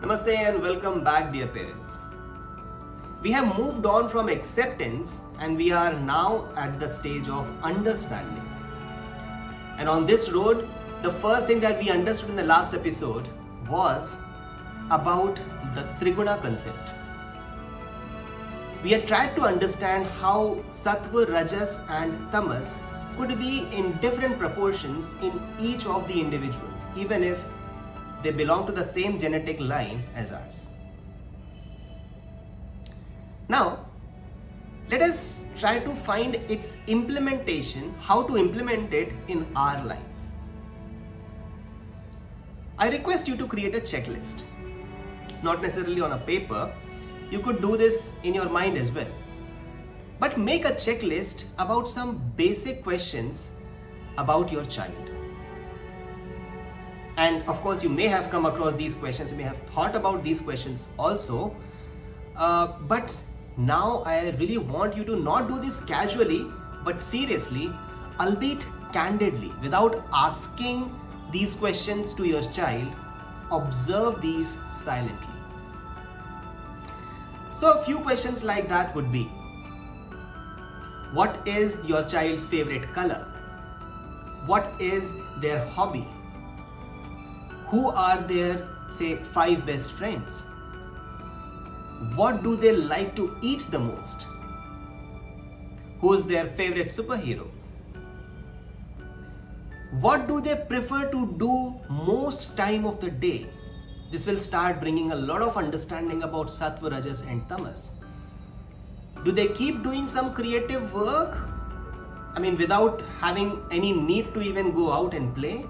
Namaste and welcome back, dear parents. We have moved on from acceptance and we are now at the stage of understanding. And on this road, the first thing that we understood in the last episode was about the Triguna concept. We had tried to understand how Sattva, Rajas, and Tamas could be in different proportions in each of the individuals, even if they belong to the same genetic line as ours. Now, let us try to find its implementation, how to implement it in our lives. I request you to create a checklist, not necessarily on a paper. You could do this in your mind as well. But make a checklist about some basic questions about your child. And of course, you may have come across these questions, you may have thought about these questions also. But now I really want you to not do this casually, but seriously, albeit candidly, without asking these questions to your child. Observe these silently. So a few questions like that would be: what is your child's favorite color? What is their hobby? Who are their, say, 5 best friends? What do they like to eat the most? Who is their favorite superhero? What do they prefer to do most time of the day? This will start bringing a lot of understanding about Sattva, Rajas, and Tamas. Do they keep doing some creative work? Without having any need to even go out and play?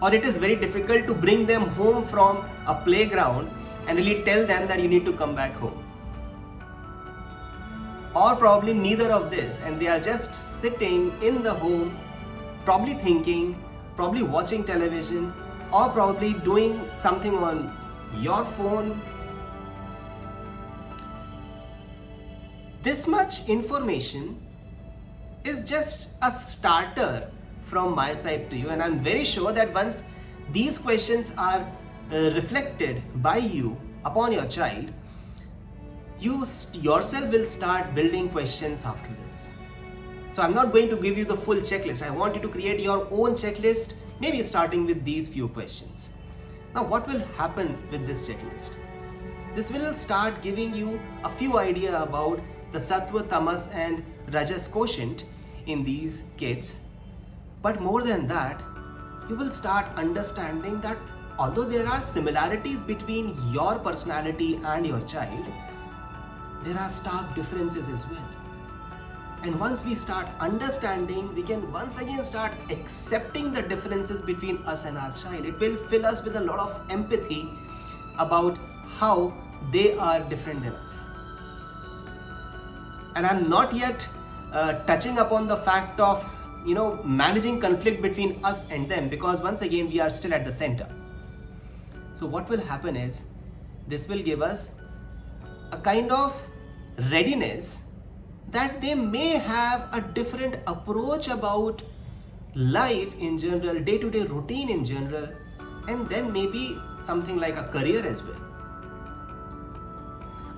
Or it is very difficult to bring them home from a playground and really tell them that you need to come back home? Or probably neither of this, and they are just sitting in the home, probably thinking, probably watching television, or probably doing something on your phone. This much information is just a starter from my side to you, and I'm very sure that once these questions are reflected by you upon your child, you yourself will start building questions after this. So I'm not going to give you the full checklist. I want you to create your own checklist, maybe starting with these few questions. Now, what will happen with this checklist? This will start giving you a few ideas about the Sattva, Tamas, and Rajas quotient in these kids. But more than that, you will start understanding that although there are similarities between your personality and your child, there are stark differences as well. And once we start understanding, we can once again start accepting the differences between us and our child. It will fill us with a lot of empathy about how they are different than us. And I'm not yet touching upon the fact of managing conflict between us and them, because once again we are still at the center. So what will happen is, this will give us a kind of readiness that they may have a different approach about life in general, day-to-day routine in general, and then maybe something like a career as well.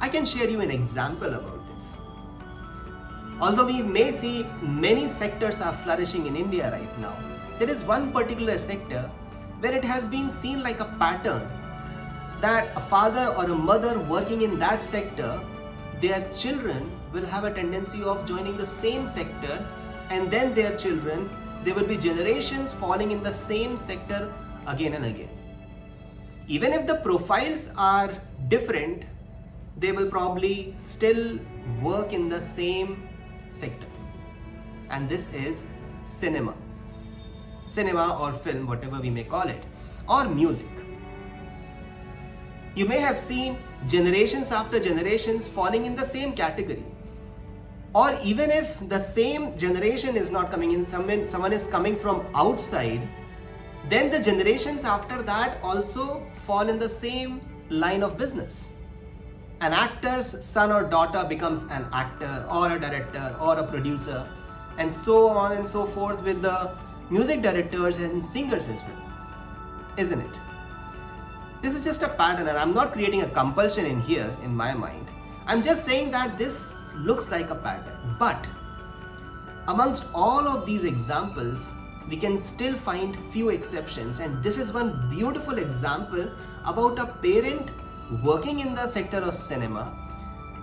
I can share you an example about this. Although we may see many sectors are flourishing in India right now, there is one particular sector where it has been seen like a pattern that a father or a mother working in that sector, their children will have a tendency of joining the same sector, and then their children, there will be generations falling in the same sector again and again. Even if the profiles are different, they will probably still work in the same sector. And this is cinema or film, whatever we may call it, or music. You may have seen generations after generations falling in the same category. Or even if the same generation is not coming in, someone is coming from outside, then the generations after that also fall in the same line of business. An actor's son or daughter becomes an actor or a director or a producer, and so on and so forth with the music directors and singers as well, isn't it? This is just a pattern, and I'm not creating a compulsion in here in my mind. I'm just saying that this looks like a pattern. But amongst all of these examples, we can still find few exceptions, and this is one beautiful example about a parent working in the sector of cinema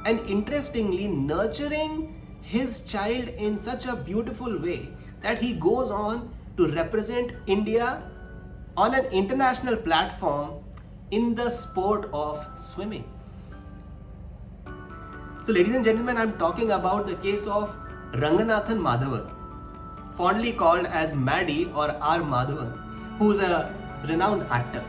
and interestingly nurturing his child in such a beautiful way that he goes on to represent India on an international platform in the sport of swimming. So ladies and gentlemen, I'm talking about the case of Ranganathan Madhavan, fondly called as Maddie or R. Madhavan, who's a renowned actor.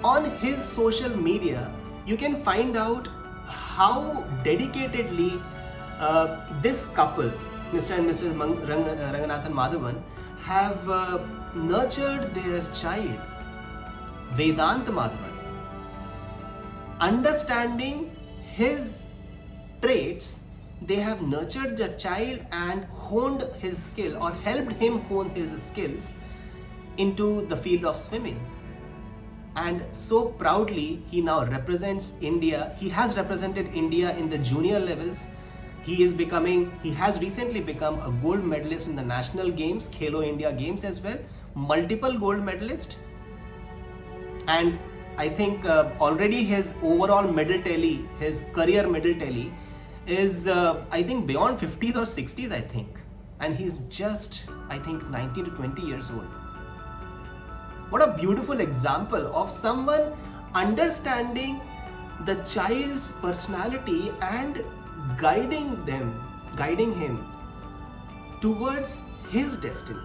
On his social media, you can find out how dedicatedly this couple, Mr. and Mrs. Ranganathan Madhavan, have nurtured their child, Vedant Madhavan. Understanding his traits, they have nurtured the child and honed his skill, or helped him hone his skills into the field of swimming. And so proudly, he now represents India. He has represented India in the junior levels. He has recently become a gold medalist in the national games, Khelo India Games as well, multiple gold medalist. And I think already his overall medal tally, his career medal tally is I think beyond 50s or 60s, I think. And he's just, I think, 19 to 20 years old. What a beautiful example of someone understanding the child's personality and guiding him towards his destiny.